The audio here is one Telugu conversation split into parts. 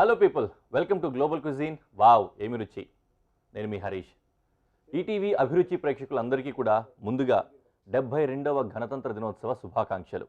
Hello people, welcome to global cuisine. Wow ఏమి రుచి. నేను మీ హరీష్. ఈటీవీ అభిరుచి ప్రేక్షకులందరికీ కూడా ముందుగా 72వ గణతంత్ర దినోత్సవ శుభాకాంక్షలు.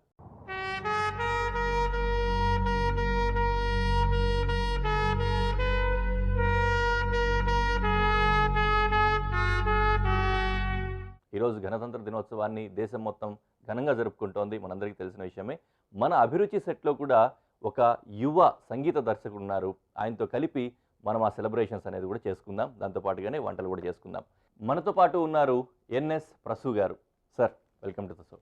ఈరోజు గణతంత్ర దినోత్సవాన్ని దేశం మొత్తం ఘనంగా జరుపుకుంటోంది, మనందరికీ తెలిసిన విషయమే. మన అభిరుచి సెట్లో కూడా ఒక యువ సంగీత దర్శకుడు ఉన్నారు. ఆయనతో కలిపి మనం ఆ సెలబ్రేషన్స్ అనేది కూడా చేసుకుందాం, దాంతోపాటుగానే వంటలు కూడా చేసుకుందాం. మనతో పాటు ఉన్నారు ఎన్ఎస్ ప్రసు గారు. Sir, welcome to the show.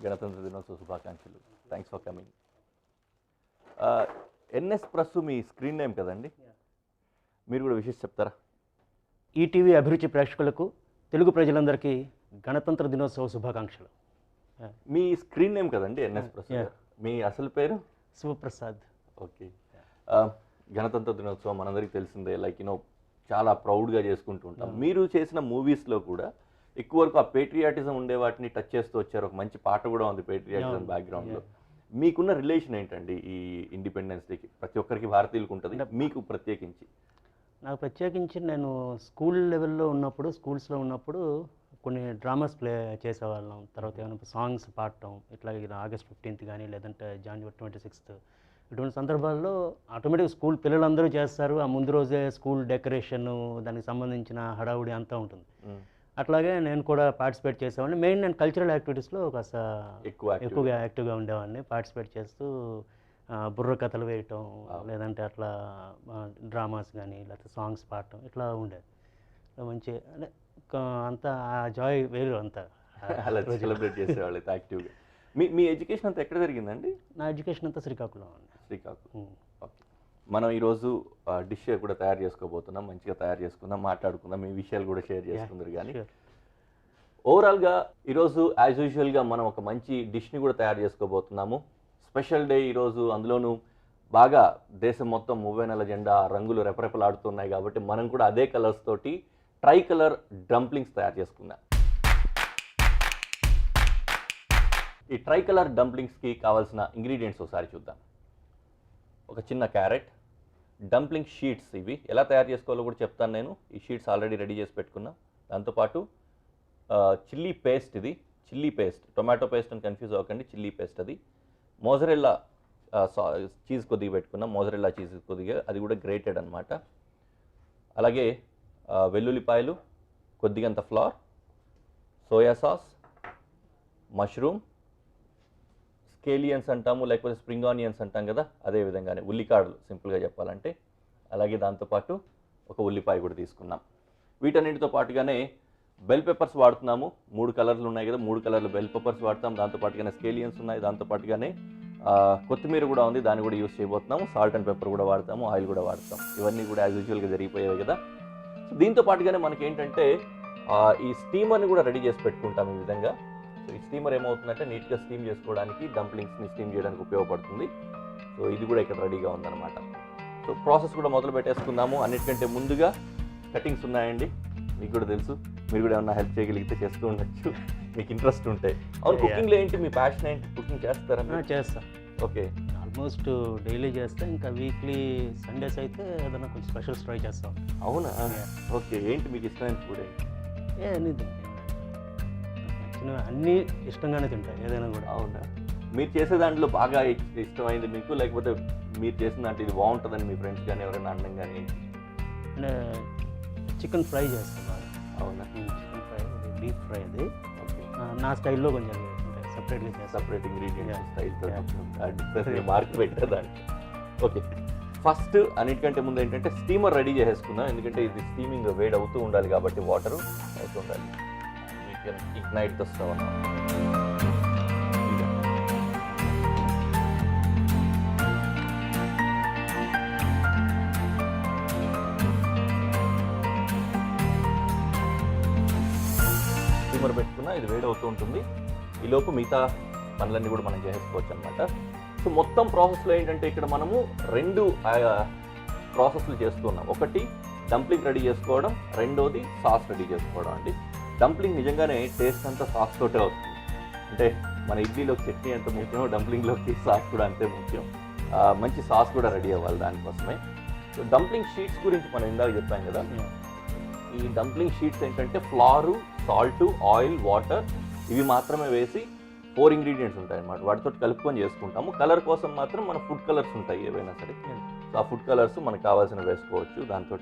గణతంత్ర దినోత్సవ శుభాకాంక్షలు. Thanks for coming. NS Prasu మీ స్క్రీన్ నేమ్ కదండి, మీరు కూడా విషయం చెప్తారా? ఈటీవీ అభిరుచి ప్రేక్షకులకు, తెలుగు ప్రజలందరికీ గణతంత్ర దినోత్సవ శుభాకాంక్షలు. మీ స్క్రీన్ నేమ్ కదండి ఎన్ఎస్ ప్రసు గారు, మీ అసలు పేరు? శివప్రసాద్. ఓకే. గణతంత్ర దినోత్సవం మనందరికీ తెలిసిందే, లైక్ చాలా ప్రౌడ్గా చేసుకుంటూ ఉంటాం. మీరు చేసిన మూవీస్లో కూడా ఎక్కువ వరకు ఆ పేట్రియాటిజం ఉండే వాటిని టచ్ చేస్తూ వచ్చారు. ఒక మంచి పాట కూడా ఉంది పేట్రియాటిజం బ్యాక్గ్రౌండ్లో. మీకున్న రిలేషన్ ఏంటండి ఈ ఇండిపెండెన్స్ డేకి? ప్రతి ఒక్కరికి భారతీయులకు ఉంటుంది, మీకు ప్రత్యేకించి? నాకు ప్రత్యేకించి నేను స్కూల్ లెవెల్లో ఉన్నప్పుడు, స్కూల్స్లో ఉన్నప్పుడు కొన్ని డ్రామాస్ ప్లే చేసేవాళ్ళం. తర్వాత ఏమైనా సాంగ్స్ పాడటం, ఇట్లా ఆగస్ట్ 15th కానీ, లేదంటే జనవరి 26th, ఇటువంటి సందర్భాల్లో ఆటోమేటిక్గా స్కూల్ పిల్లలందరూ చేస్తారు. ఆ ముందు రోజే స్కూల్ డెకరేషన్, దానికి సంబంధించిన హడావుడి అంతా ఉంటుంది. అట్లాగే నేను కూడా పార్టిసిపేట్ చేసేవాడిని. మెయిన్ నేను కల్చరల్ యాక్టివిటీస్లో కాస్త ఎక్కువగా యాక్టివ్గా ఉండేవాడిని. పార్టిసిపేట్ చేస్తూ బుర్ర కథలు వేయటం, లేదంటే అట్లా డ్రామాస్ కానీ, లేకపోతే సాంగ్స్ పాడటం, ఇట్లా ఉండేది. మంచి అంటే అంతా ఆ జాయ్ వేరు అంతా అలా సెలబ్రేట్ చేసేవాళ్ళు యాక్టివ్గా. మీ ఎడ్యుకేషన్ అంతా ఎక్కడ జరిగిందండి? నా ఎడ్యుకేషన్ అంతా శ్రీకాకుళం అండి. శ్రీకాకుళం. ఓకే. మనం ఈరోజు డిష్ కూడా తయారు చేసుకోబోతున్నాం, మంచిగా తయారు చేసుకుందాం, మాట్లాడుకుందాం, మీ విషయాలు కూడా షేర్ చేసుకుందరు. కానీ ఓవరాల్గా ఈరోజు యాజ్ యూజువల్గా మనం ఒక మంచి డిష్ని కూడా తయారు చేసుకోబోతున్నాము. స్పెషల్ డే ఈరోజు, అందులోనూ బాగా దేశం మొత్తం 30 జెండా రంగులు రెపరెపలాడుతున్నాయి కాబట్టి మనం కూడా అదే కలర్స్ తోటి ట్రై కలర్ డంప్లింగ్స్ తయారు చేసుకుందాం. ఈ ట్రై కలర్ డంప్లింగ్స్కి కావాల్సిన ఇంగ్రీడియంట్స్ ఒకసారి చూద్దాం. ఒక చిన్న క్యారెట్, డంప్లింగ్ షీట్స్, ఇవి ఎలా తయారు చేసుకోవాలో కూడా చెప్తాను నేను. ఈ షీట్స్ ఆల్రెడీ రెడీ చేసి పెట్టుకున్నాం. దాంతోపాటు చిల్లీ పేస్ట్, ఇది చిల్లీ పేస్ట్, టొమాటో పేస్ట్ అని కన్ఫ్యూజ్ అవ్వకండి, చిల్లీ పేస్ట్ అది. మోజరెల్లా చీజ్ కొద్దిగా పెట్టుకున్నాం, మోజరెల్లా చీజ్ కొద్దిగా, అది కూడా గ్రేటెడ్ అనమాట. అలాగే వెల్లుల్లిపాయలు, కొద్దిగంత ఫ్లవర్, సోయా సాస్, మష్రూమ్, స్కేలియన్స్ అంటాము, లేకపోతే స్ప్రింగ్ ఆనియన్స్ అంటాం కదా, అదే విధంగానే ఉల్లికాడలు సింపుల్గా చెప్పాలంటే. అలాగే దాంతోపాటు ఒక ఉల్లిపాయ కూడా తీసుకున్నాం. వీటన్నిటితో పాటుగానే బెల్ పెప్పర్స్ వాడుతున్నాము. 3 కలర్లు ఉన్నాయి కదా, 3 కలర్లు బెల్ పెప్పర్స్ వాడతాం. దాంతోపాటుగానే స్కేలియన్స్ ఉన్నాయి, దాంతోపాటుగానే కొత్తిమీర కూడా ఉంది, దాన్ని కూడా యూస్ చేయబోతున్నాము. సాల్ట్ అండ్ పెప్పర్ కూడా వాడతాము, ఆయిల్ కూడా వాడతాం. ఇవన్నీ కూడా యాజ్ యూజువల్గా జరిగిపోయాయి కదా. సో దీంతో పాటుగానే మనకి ఏంటంటే ఈ స్టీమర్ని కూడా రెడీ చేసి పెట్టుకుంటాం ఈ విధంగా. సో ఈ స్టీమర్ ఏమవుతుందంటే నీట్గా స్టీమ్ చేసుకోవడానికి, డంప్లింగ్స్ని స్టీమ్ చేయడానికి ఉపయోగపడుతుంది. సో ఇది కూడా ఇక్కడ రెడీగా ఉందన్నమాట. సో ప్రాసెస్ కూడా మొదలు పెట్టేసుకుందాము. అన్నిటికంటే ముందుగా కటింగ్స్ ఉన్నాయండి, మీకు కూడా తెలుసు. మీరు కూడా ఏమన్నా హెల్ప్ చేయగలిగితే చేస్తూ ఉండొచ్చు, మీకు ఇంట్రెస్ట్ ఉంటే. అవును, కుకింగ్లో ఏంటి మీ ప్యాషన్ ఏంటి? కుకింగ్ చేస్తారా? చేస్తా. ఓకే. ఆల్మోస్ట్ డైలీ చేస్తా. ఇంకా వీక్లీ సండేస్ అయితే ఏదైనా కొంచెం స్పెషల్స్ ట్రై చేస్తాం. అవునా? ఓకే. ఏంటి మీకు ఇష్టమైన ఫుడ్ ఏంటి? అన్నీ ఇష్టంగానే తింటాయి, ఏదైనా కూడా. అవునా? మీరు చేసే దాంట్లో బాగా ఇష్టమైంది మీకు, లేకపోతే మీరు చేసిన దాంట్లో ఇది బాగుంటుందని మీ ఫ్రెండ్స్ కానీ ఎవరైనా అనడం కానీ? అంటే చికెన్ ఫ్రై చేస్తాను బాగా. అవునా? చికెన్ ఫ్రై, డీప్ ఫ్రై అది. నా స్టైల్లో కొంచెం సపరేట్గా చేస్తాను, సపరేట్ ఇంగ్రీడియంట్స్ స్టైల్తో మార్క్ పెట్టేదాన్ని. ఓకే. ఫస్ట్ అన్నిటికంటే ముందు ఏంటంటే స్టీమర్ రెడీ చేసేసుకుందాం, ఎందుకంటే ఇది స్టీమింగ్ వేడి అవుతూ ఉండాలి కాబట్టి, వాటర్ అవుతూ ఉండాలి. We can ignite the stove అన్నమాట. స్టీమర్ పెట్టుకున్నా ఇది వేడి అవుతూ ఉంటుంది. ఈలోపు మిగతా పనులన్నీ కూడా మనం చేసేసుకోవచ్చు అనమాట. సో మొత్తం ప్రాసెస్లో ఏంటంటే ఇక్కడ మనము 2 ప్రాసెస్లు చేస్తున్నాం. ఒకటి డంప్లింగ్ రెడీ చేసుకోవడం, రెండోది సాస్ రెడీ చేసుకోవడం అండి. డంప్లింగ్ నిజంగానే టేస్ట్ అంతా సాస్ తోటే వస్తుంది. అంటే మన ఇడ్లీలోకి చట్నీ ఎంత ముఖ్యమో డంప్లింగ్లోకి సాస్ కూడా అంతే ముఖ్యం. మంచి సాస్ కూడా రెడీ అవ్వాలి దానికోసమే. సో డంప్లింగ్ షీట్స్ గురించి మనం ఇందాక చెప్పాం కదా. ఈ డంప్లింగ్ షీట్స్ ఏంటంటే ఫ్లారు, సాల్ట్, ఆయిల్, వాటర్ ఇవి మాత్రమే వేసి 4 ఇంగ్రీడియంట్స్ ఉంటాయి అన్నమాట. వాటితో కలుపుకొని చేసుకుంటాము. కలర్ కోసం మాత్రం మన ఫుడ్ కలర్స్ ఉంటాయి ఏవైనా సరే. సో ఆ ఫుడ్ కలర్స్ మనకు కావాల్సిన వేసుకోవచ్చు. దాంతో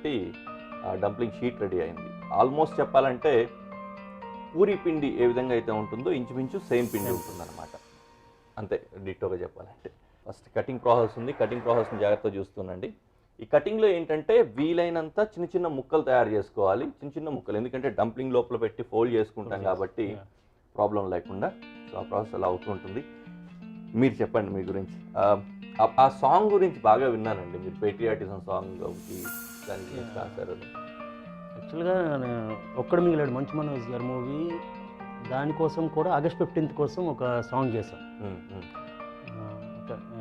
డంప్లింగ్ షీట్ రెడీ అయింది. ఆల్మోస్ట్ చెప్పాలంటే పూరి పిండి ఏ విధంగా అయితే ఉంటుందో ఇంచుమించు సేమ్ పిండి ఉంటుందన్నమాట. అంతే డిట్టోగా చెప్పాలంటే. ఫస్ట్ కటింగ్ ప్రాసెస్ ఉంది. కటింగ్ ప్రాసెస్ని జాగ్రత్తగా చూస్తుండండి. ఈ కటింగ్లో ఏంటంటే వీలైనంత చిన్న చిన్న ముక్కలు తయారు చేసుకోవాలి. చిన్న చిన్న ముక్కలు, ఎందుకంటే డంప్లింగ్ లోపల పెట్టి ఫోల్డ్ చేసుకుంటాం కాబట్టి ప్రాబ్లం లేకుండా. సో ఆ ప్రాసెస్ అలా అవుతుంటుంది. మీరు చెప్పండి మీ గురించి. ఆ సాంగ్ గురించి బాగా విన్నానండి. మీరు పేట్రియాటిజం సాంగ్ దాని గురించి రాశారు. యాక్చువల్గా ఒక్కడ మిగిలాడు మంచు మనోజ్ గారి మూవీ, దానికోసం కూడా ఆగస్ట్ 15th కోసం ఒక సాంగ్ చేశాం.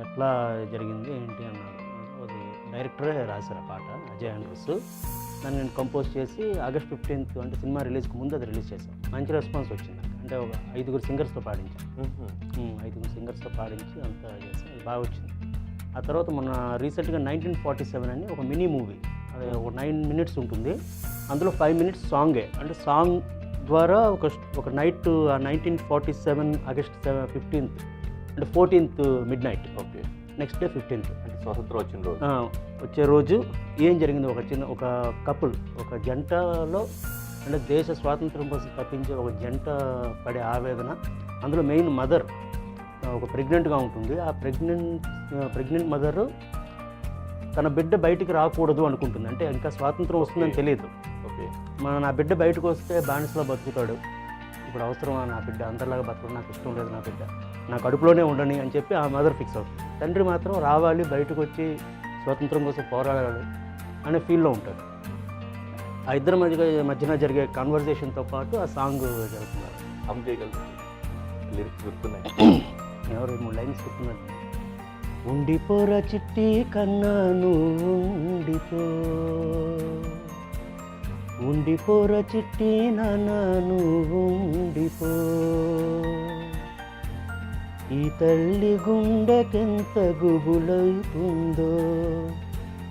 ఎట్లా జరిగింది ఏంటి అన్నాడు. అది డైరెక్టరే రాశారు ఆ పాట, అజయ్ ఆండ్రూస్. దాన్ని నేను కంపోజ్ చేసి ఆగస్ట్ 15th అంటే సినిమా రిలీజ్కి ముందు అది రిలీజ్ చేసాం. మంచి రెస్పాన్స్ వచ్చింది. అంటే ఒక 5 సింగర్స్తో పాడించాం. 5 సింగర్స్తో పాడించి అంతా చేసాం. అది బాగా వచ్చింది. ఆ తర్వాత మొన్న రీసెంట్గా 1947 అని ఒక మినీ మూవీ, అది ఒక 9 minutes ఉంటుంది. అందులో 5 minutes సాంగే. అంటే సాంగ్ ద్వారా ఒక నైట్ 1947 ఆగస్ట్ 15th అంటే 14th midnight. Okay. Next day 15th అంటే స్వాతంత్రం వచ్చిన రోజు. వచ్చే రోజు ఏం జరిగింది, ఒక కపుల్, ఒక జంటలో అంటే దేశ స్వాతంత్రం కోసం తప్పించే ఒక జంట పడే ఆవేదన. అందులో మెయిన్ మదర్ ఒక ప్రెగ్నెంట్గా ఉంటుంది. ఆ ప్రెగ్నెంట్ మదర్ తన బిడ్డ బయటికి రాకూడదు అనుకుంటుంది. అంటే ఇంకా స్వాతంత్రం వస్తుందని తెలియదు. ఓకే. నా బిడ్డ బయటకు వస్తే బానిసలో బతుకుతాడు, ఇప్పుడు అవసరమా నా బిడ్డ, అందరిలాగా బతకడం నాకు ఇష్టం లేదు, నా బిడ్డ నా కడుపులోనే ఉండని అని చెప్పి ఆ మదర్ ఫిక్స్ అవుతుంది. తండ్రి మాత్రం రావాలి, బయటకు వచ్చి స్వాతంత్రం కోసం పోరాడాలి అనే ఫీల్లో ఉంటాడు. ఆ ఇద్దరి మధ్యన జరిగే కాన్వర్జేషన్తో పాటు ఆ సాంగ్ జరుగుతున్నారు. హమ్ చేయగలుగుతారు. లిరిక్స్ గుర్తున్నాయి. ఎవరు 3 lines గుర్తున్నారు. ఉండిపోరా చిట్టి కన్నా నువ్వు ఉండిపోరా చిట్టి నాన్న నువ్వు ఉండిపో, ఈ తల్లి గుండెకెంత గుబులవుతుందో,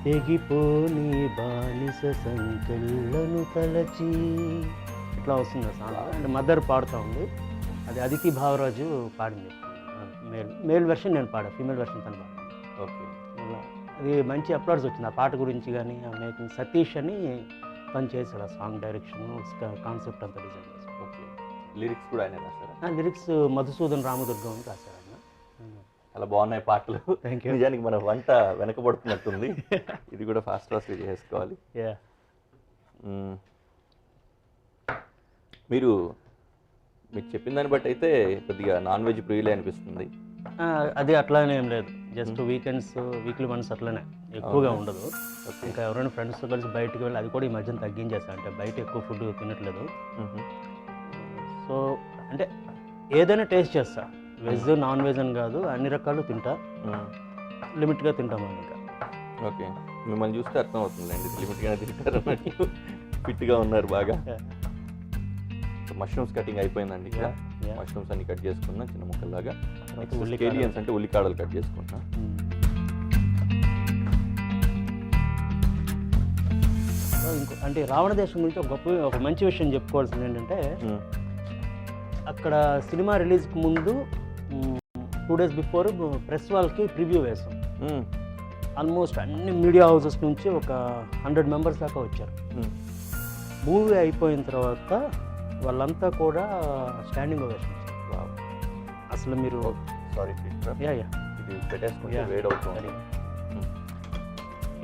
తెగిపోని బానిస సంకెళ్ళను తలచి. ఇట్లా వస్తుంది ఆ సాంగ్. అంటే మదర్ పాడుతూ ఉంది. అది అదితి భావరాజు పాడింది. మేల్ వెర్షన్ నేను పాడా, ఫీమేల్ వెర్షన్ తను పాడింది. ఓకే. అది మంచి అప్లాడ్స్ వచ్చింది ఆ పాట గురించి. కానీ ఆ మేకింగ్ సతీష్ అని తను చేశాడు. ఆ సాంగ్ డైరెక్షన్, కాన్సెప్ట్ అంతా డిజైన్ చేశాడు. ఓకే. లిరిక్స్ కూడా ఆయన రాశారా? లిరిక్స్ మధుసూదన్ రామదుర్గం అని రాశారు ఆయన. చాలా బాగున్నాయి పాటలు. Thank you. నిజానికి మన వంట వెనకబడుతున్నట్టుంది. ఇది కూడా ఫాస్ట్గా చేసుకోవాలి. మీరు చెప్పిన దాన్ని బట్టి అయితే కొద్దిగా నాన్ వెజ్ ప్రియులే అనిపిస్తుంది. అది అట్లానే ఏం లేదు. జస్ట్ వీక్లీ వన్స్ అట్లనే, ఎక్కువగా ఉండదు. ఇంకా ఎవరైనా ఫ్రెండ్స్తో కలిసి బయటకు వెళ్ళి, అది కూడా ఈ మధ్యన తగ్గించేస్తాను. అంటే బయట ఎక్కువ ఫుడ్ తినట్లేదు. సో అంటే ఏదైనా టేస్ట్ చేస్తా, వెజ్ నాన్ వెజ్ అని కాదు, అన్ని రకాలు తింటా. లిమిట్గా తింటాము ఇంకా. ఓకే. మిమ్మల్ని చూస్తే అర్థం అవుతుందండి, లిమిట్గానే తింటారు అన్నట్టు. ఫిట్గా ఉన్నారు బాగా. మష్రూమ్స్ కటింగ్ అయిపోయిందండి. ఇక్కడ మష్రూమ్స్ అన్ని కట్ చేసుకున్నా చిన్న ముక్కల్లాగా. స్కేలియన్స్ అంటే ఉల్లికాడలు కట్ చేసుకుంటున్నా. అంటే రావణ దేశం గురించి ఒక మంచి విషయం చెప్పుకోవాల్సింది ఏంటంటే, అక్కడ సినిమా రిలీజ్కి ముందు 2 days బిఫోర్ ప్రెస్ వాళ్ళకి ప్రివ్యూ వేసాం. ఆల్మోస్ట్ అన్ని మీడియా హౌసెస్ నుంచి ఒక 100 members దాకా వచ్చారు. మూవీ అయిపోయిన తర్వాత వాళ్ళంతా కూడా స్టాండింగ్ ఓవేషన్ ఇచ్చారు. అసలు మీరు ఇది పెట్టేసుకుంటే వేడవుతుంది.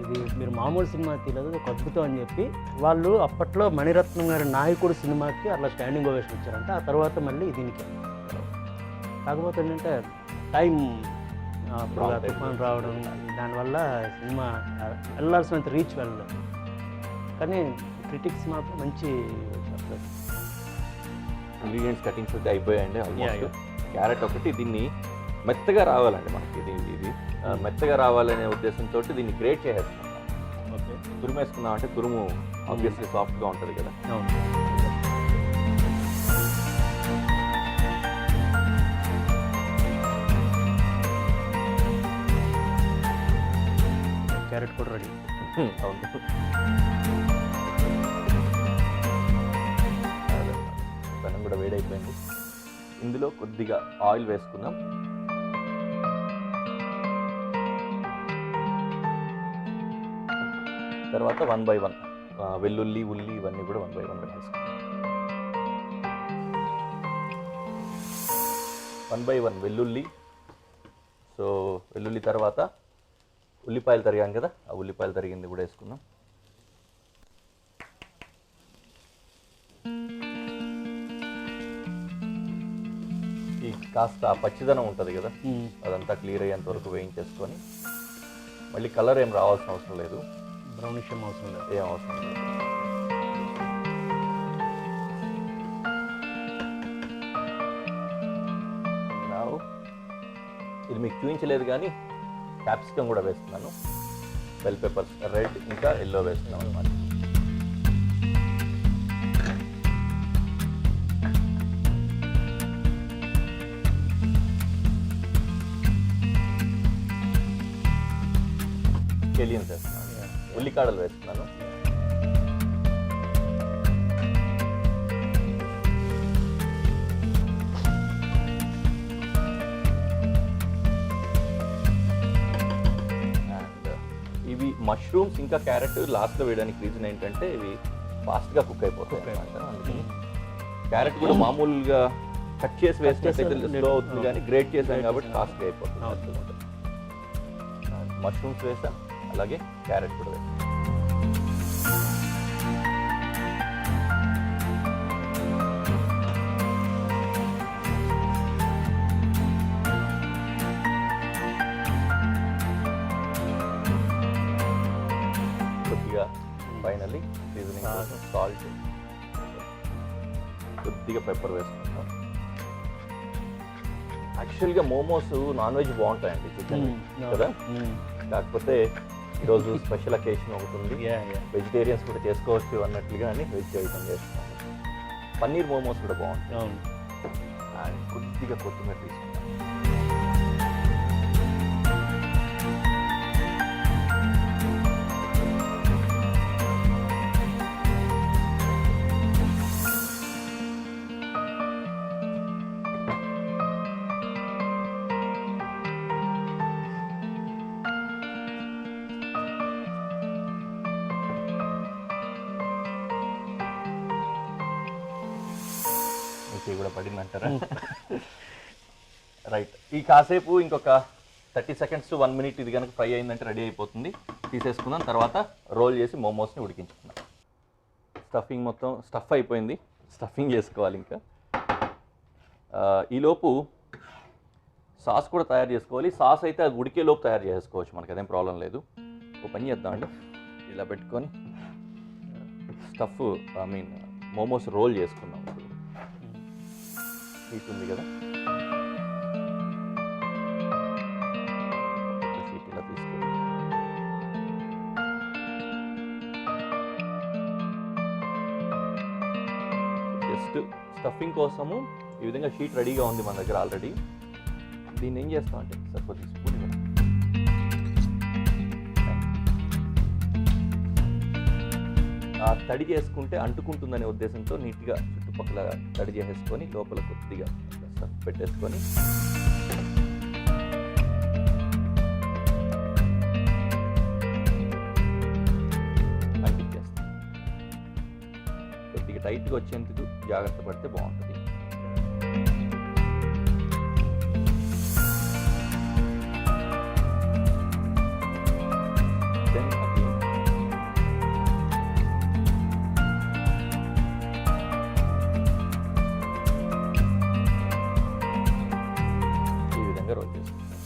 ఇది మీరు మామూలు సినిమా తీయలేదు, ఒక అద్భుతం అని చెప్పి వాళ్ళు అప్పట్లో మణిరత్నం గారి నాయకుడు సినిమాకి అట్లా స్టాండింగ్ ఓవేషన్ ఇచ్చారంటే, ఆ తర్వాత మళ్ళీ దీనికి. కాకపోతే ఏంటంటే టైం అప్పుడు తుఫాన్ రావడం, దానివల్ల సినిమా వెళ్ళాల్సినంత రీచ్ వెళ్ళలేదు. కానీ క్రిటిక్స్ మాత్రం మంచి చెప్పలేదు. ఇంగ్రీడియంట్స్ కటింగ్స్ అయితే అయిపోయాయండి ఆల్మోస్ట్. క్యారెట్ ఒకటి, దీన్ని మెత్తగా రావాలండి మనకి. ఇది మెత్తగా రావాలనే ఉద్దేశంతో దీన్ని గ్రేట్ చేసేసుకుంటాం. ఓకే. తురుమేసుకున్నాం అంటే తురుము ఆబ్వియస్లీ సాఫ్ట్గా ఉంటుంది కదా. అవును. పెనం కూడా వేడైపోయింది. ఇందులో కొద్దిగా ఆయిల్ వేసుకుందాం. తర్వాత 1 by 1 వెల్లుల్లి, ఉల్లి ఇవన్నీ కూడా 1 by 1 వేసుకుందాం. 1 by 1 వెల్లుల్లి. సో వెల్లుల్లి తర్వాత ఉల్లిపాయలు తరిగాం కదా, ఆ ఉల్లిపాయలు తరిగింది కూడా వేసుకుందాం. ఈ కాస్త పచ్చిదనం ఉంటుంది కదా, అదంతా క్లియర్ అయ్యేంత వరకు వేయించేసుకొని, మళ్ళీ కలర్ ఏం రావాల్సిన అవసరం లేదు, బ్రౌనిష్ ఏం అవసరం లేదు. ఏం అవసరం లేదు. ఇది మీకు చూపించలేదు కానీ క్యాప్సికమ్ కూడా వేస్తున్నాను. బెల్ పెప్పర్స్ రెడ్ ఇంకా ఎల్లో వేస్తున్నాం అన్నమాట. స్కెలియన్స్ వేస్తున్నాను, ఉల్లికాడలు వేస్తున్నాను. మష్రూమ్స్ ఇంకా క్యారెట్ లాస్ట్లో వేయడానికి రీజన్ ఏంటంటే ఇవి ఫాస్ట్గా కుక్ అయిపోతాయి అన్నమాట. అందుకని క్యారెట్ కూడా మామూలుగా కట్ చేసి వేస్తే స్లో అవుతుంది, కానీ గ్రేట్ చేసాం కాబట్టి ఫాస్ట్గా అయిపోతుంది. మష్రూమ్స్ వేసాం, అలాగే క్యారెట్ కూడా వేసాం. ఫైనల్లీ సీజనింగ్ కోసం సాల్ట్, కొద్దిగా పెప్పర్ వేసుకుంటాం. యాక్చువల్గా మోమోస్ నాన్ వెజ్ బాగుంటాయండి, చికెన్ కదా. కాకపోతే ఈరోజు స్పెషల్ అకేషన్ ఒకటి ఉంది, వెజిటేరియన్స్ కూడా చేసుకోవచ్చు అన్నట్లుగా అని వెజ్ ఐటమ్ చేస్తున్నాను. పన్నీర్ మోమోస్ కూడా బాగుంటాయి. అండ్ కొద్దిగా కొత్తిమీర తీసుకుంటాం. కూడా పడిందంటారా? రైట్. ఈ కాసేపు ఇంకొక 30 seconds to 1 minute ఇది కనుక ఫ్రై అయిందంటే రెడీ అయిపోతుంది. తీసేసుకుందాం. తర్వాత రోల్ చేసి మోమోస్ని ఉడికించుకుందాం. స్టఫింగ్ మొత్తం స్టఫ్ అయిపోయింది, స్టఫింగ్ చేసుకోవాలి. ఇంకా ఈలోపు సాస్ కూడా తయారు చేసుకోవాలి. సాస్ అయితే అది ఉడికేలోపు తయారు చేసుకోవచ్చు, మనకి అదేం ప్రాబ్లం లేదు. ఒక పని చేద్దామండి, ఇలా పెట్టుకొని స్టఫ్ మోమోస్ రోల్ చేసుకుందాం. షీట్ ఉంది కదా, షీట్ ఇలా తీసుకొని జస్ట్ స్టఫింగ్ కోసము ఈ విధంగా షీట్ రెడీగా ఉంది మన దగ్గర ఆల్రెడీ. దీన్ని ఏం చేస్తామంటే సరిపోతే స్పూన్ తడి చేసుకుంటే అంటుకుంటుందనే ఉద్దేశంతో నీట్గా చుట్టుపక్కల తడి చేసేసుకొని లోపల కొద్దిగా స్టఫ్ పెట్టేసుకొని అంటించేస్తాం. కొద్దిగా టైట్గా వచ్చేందుకు జాగ్రత్త పడితే బాగుంటుంది. రోల్ చేసుకుంటాం.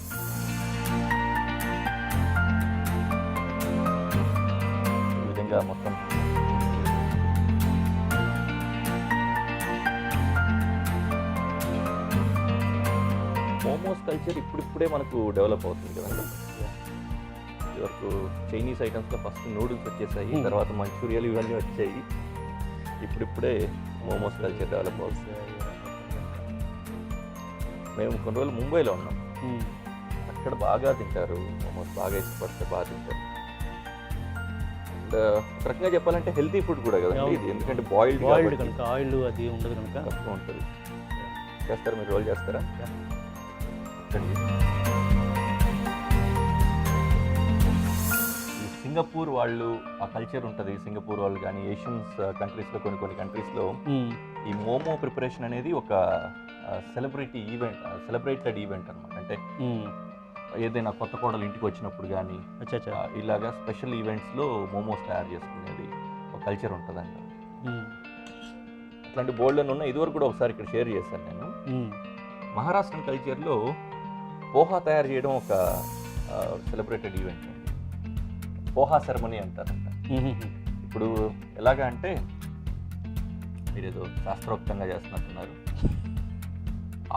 ఈ విధంగా మొత్తం మోమోస్ కల్చర్ ఇప్పుడిప్పుడే మనకు డెవలప్ అవుతుంది కదండి. ఇదివరకు చైనీస్ ఐటమ్స్లో ఫస్ట్ నూడిల్స్ వచ్చేసాయి, తర్వాత మంచూరియాలు ఇవన్నీ వచ్చాయి. ఇప్పుడిప్పుడే మోమోస్ కల్చర్ డెవలప్ అవుతుంది. మేము కొన్ని రోజులు ముంబైలో ఉన్నాం, అక్కడ బాగా తింటారు మోమోస్, బాగా ఇష్టపడితే బాగా తింటారు. అండ్ ఒక రకంగా చెప్పాలంటే హెల్తీ ఫుడ్ కూడా కదండి అవును. ఇది, ఎందుకంటే బాయిల్డ్ బాయిల్డ్ కనుక ఆయిల్ అది ఉండదు కనుక. తక్కువ ఉంటుంది. చేస్తారా మీరు, రోల్ చేస్తారా? Yeah. ఈ సింగపూర్ వాళ్ళు ఆ కల్చర్ ఉంటుంది, సింగపూర్ వాళ్ళు కానీ ఏషియన్స్ కంట్రీస్లో కొన్ని కంట్రీస్లో ఈ మోమో ప్రిపరేషన్ అనేది ఒక సెలబ్రేటెడ్ ఈవెంట్ అనమాట. అంటే ఏదైనా కొత్త కోడలు ఇంటికి వచ్చినప్పుడు కానీ ఇలాగా స్పెషల్ ఈవెంట్స్లో మోమోస్ తయారు చేసుకునేది ఒక కల్చర్ ఉంటుందండి. అట్లాంటి బోల్డ్లను ఉన్న ఇదివరకు కూడా ఒకసారి ఇక్కడ షేర్ చేశాను నేను. మహారాష్ట్రన్ కల్చర్లో పోహా తయారు చేయడం ఒక సెలబ్రేటెడ్ ఈవెంట్ అండి. పోహా సెరమనీ అంటారంట. ఇప్పుడు ఎలాగా అంటే మీరు ఏదో శాస్త్రోక్తంగా చేస్తున్నట్టున్నారు,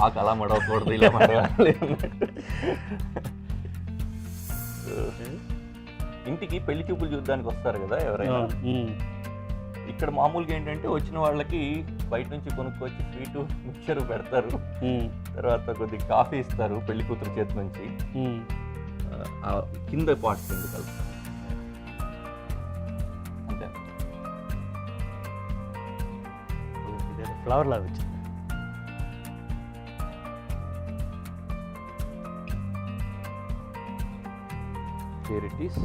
ఆకు అలా మడవకూడదు ఇలా మడవాలి అన్నట్టు. ఇంటికి పెళ్లి చూపులు చూడడానికి వస్తారు కదా ఎవరైనా, ఇక్కడ మామూలుగా ఏంటంటే వచ్చిన వాళ్ళకి బయట నుంచి కొనుక్కొచ్చి స్వీటు మిక్చర్ పెడతారు, తర్వాత కొద్దిగా కాఫీ ఇస్తారు పెళ్లి కూతురు చేతి నుంచి, కింద పాట్ కింద కలుపుతారు అంతే. ఫ్లవర్ లాగా వచ్చింది. Here it is.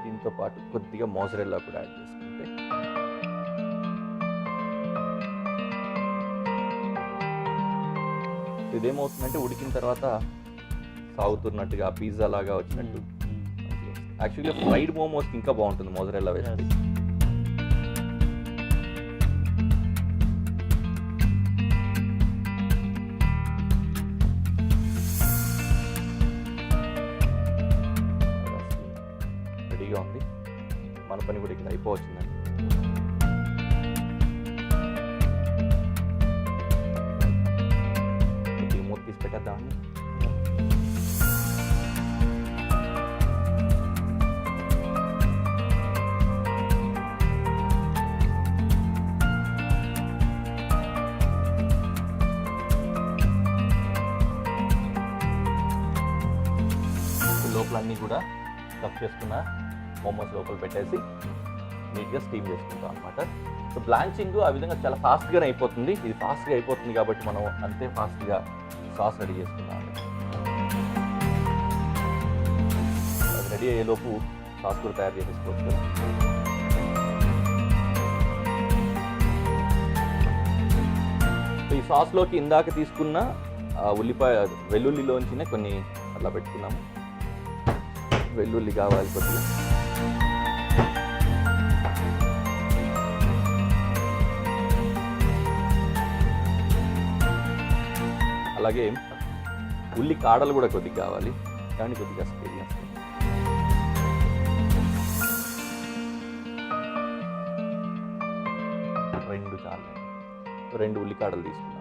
దీంతో పాటు కొద్దిగా మోజరెల్లా కూడా యాడ్ చేసుకుంటే ఇదేమవుతుందంటే ఉడికిన తర్వాత సాగుతున్నట్టుగా పిజ్జా లాగా వచ్చినట్టు. యాక్చువల్గా ఫ్రైడ్ మోమోస్ ఇంకా బాగుంటుంది మోజరెల్లా వేస్తే. రెడీగా ఉంది, మన పని కూడా ఇక్కడ అయిపోవచ్చిందండి. మూత తీసి పెట్టేద్దామండి. లోపల అన్నీ కూడా స్టఫ్ చేసుకున్న మోమోస్ లోపల పెట్టేసి నీట్గా స్టీమ్ చేసుకుంటాం అనమాట. సో బ్లాంచింగ్ ఆ విధంగా చాలా ఫాస్ట్గానే అయిపోతుంది. ఇది ఫాస్ట్గా అయిపోతుంది కాబట్టి మనం అంతే ఫాస్ట్గా సాస్ రెడీ చేసుకున్నాం. అది రెడీ అయ్యేలోపు సాస్ కూడా తయారు చేసేసుకోవచ్చు. సో ఈ సాస్లోకి ఇందాక తీసుకున్న వెల్లుల్లిలోంచినే కొన్ని అట్లా పెట్టుకున్నాము. వెల్లుల్లి కావాలి కొద్దిగా, అలాగే ఉల్లి కాడలు కూడా కొద్దిగా కావాలి, కానీ కొద్దిగా స్ప్రే చేస్తాం. రెండు ఉల్లికాడలు తీసుకున్నాం.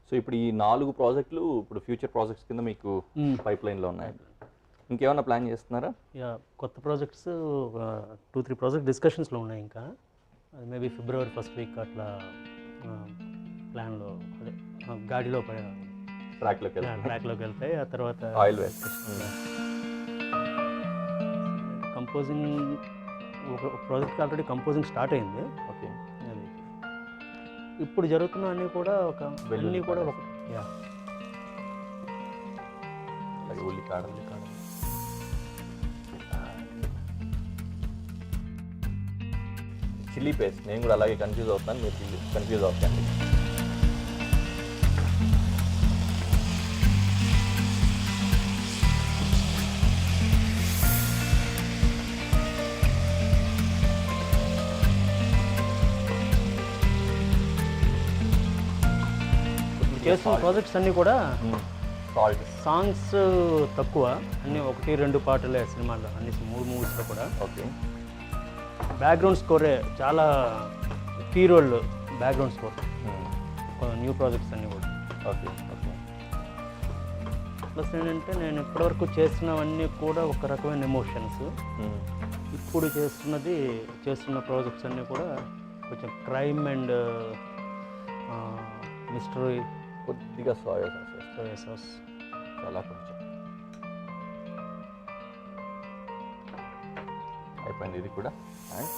సో ఇప్పుడు ఈ 4 ప్రాజెక్టులు ఇప్పుడు ఫ్యూచర్ ప్రాజెక్ట్స్ కింద మీకు పైప్ లైన్లో ఉన్నాయి. ఇంకేమైనా ప్లాన్ చేస్తున్నారా? కొత్త ప్రాజెక్ట్స్ 2-3 ప్రాజెక్ట్ డిస్కషన్స్లో ఉన్నాయి. ఇంకా అది మేబీ ఫిబ్రవరి ఫస్ట్ వీక్ అట్లా ప్లాన్లో, అదే గాడిలో ట్రాక్లోకి వెళ్తాయి. ఆ తర్వాత ఆయిల్ వేస్ట్ కంపోజింగ్, ఒక ప్రాజెక్ట్ ఆల్రెడీ కంపోజింగ్ స్టార్ట్ అయింది. ఓకే, అది ఇప్పుడు జరుగుతున్న అన్నీ కూడా అన్నీ కూడా ఒక ఉల్లికాడ చిల్లీ పేస్ట్. నేను కూడా అలాగే కన్ఫ్యూజ్ అవుతాను, మీరు కన్ఫ్యూజ్ అవుతాను. చేస్తున్న ప్రాజెక్ట్స్ అన్నీ కూడా సాల్ట్, సాంగ్స్ తక్కువ, అన్నీ 1-2 పాటలే సినిమాల్లో, అన్ని 3 మూవీస్లో కూడా. ఓకే, బ్యాక్గ్రౌండ్ స్కోరే చాలా key role, background score new projects అన్నీ కూడా. Okay okay. ప్లస్ ఏంటంటే నేను ఇప్పటివరకు చేస్తున్నవన్నీ కూడా ఒక రకమైన ఎమోషన్స్. ఇప్పుడు చేస్తున్న ప్రాజెక్ట్స్ అన్నీ కూడా కొంచెం క్రైమ్ అండ్ మిస్టరీ. కొద్దిగా సోయా సాస్ చాలా కొంచెం అయిపోయింది ఇది కూడా. అండ్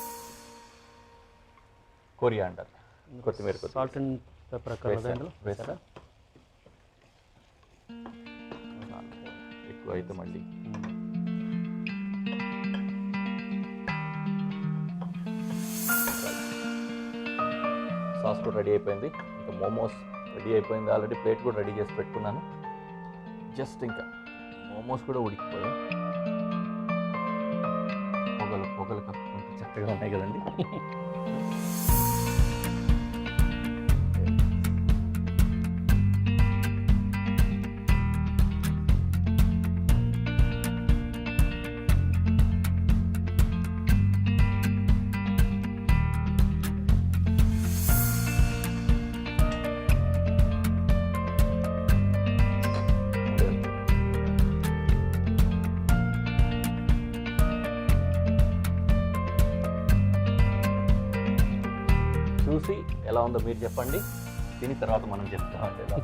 కొరియాండర్, కొత్తిమీర, సాల్ట్ అండ్ పెప్పర్ కలదండి వేసారా? ఎక్కువ అయితే మళ్ళీ సాస్ కూడా రెడీ అయిపోయింది. ఇంకా మోమోస్ రెడీ అయిపోయింది ఆల్రెడీ. ప్లేట్ కూడా రెడీ చేసి పెట్టుకున్నాను. జస్ట్ ఇంకా మోమోస్ కూడా ఉడికిపోయాయి. పొగలు కప్పుకుంటూ చక్కగా ఉన్నాయి కదండి. చూసి ఎలా ఉందో మీరు చెప్పండి, దీని తర్వాత మనం చెప్తామండి ఎలా.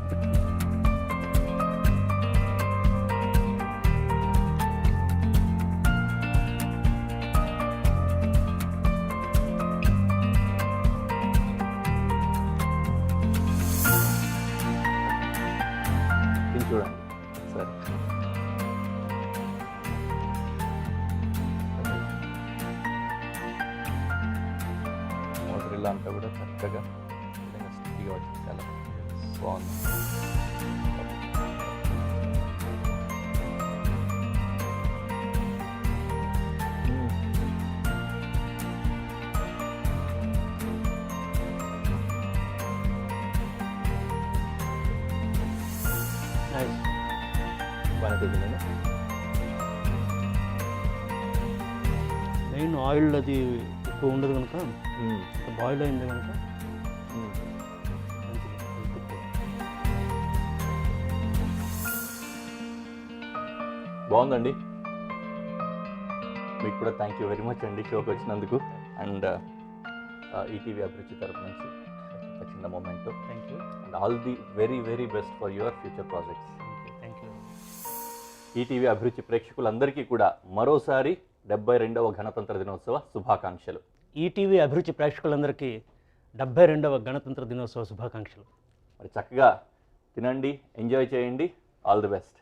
ఇది చూడండి సరే. మోజరెల్లా అంతా కూడా చక్కగా విధంగా స్టిక్గా వచ్చి చాలా బాగుంది. బాగానే తెలిసిందండి. మెయిన్ ఆయిల్ అది ఎక్కువ ఉండదు కనుక బాయిల్ అయింది కనుక బాగుందండి. మీకు కూడా థ్యాంక్ యూ వెరీ మచ్ అండి షోకి వచ్చినందుకు. అండ్ ఈటీవీ అభిరుచి తరపు నుంచి ఒక చిన్న moment. Thank you and all the very very best for your future projects. Thank you. ETV Abhiruchi ప్రేక్షకులందరికీ కూడా మరోసారి 72వ గణతంత్ర దినోత్సవ శుభాకాంక్షలు. ఈటీవీ అభిరుచి ప్రేక్షకులందరికీ 72వ గణతంత్ర దినోత్సవ శుభాకాంక్షలు. మరి చక్కగా తినండి, ఎంజాయ్ చేయండి. All the best.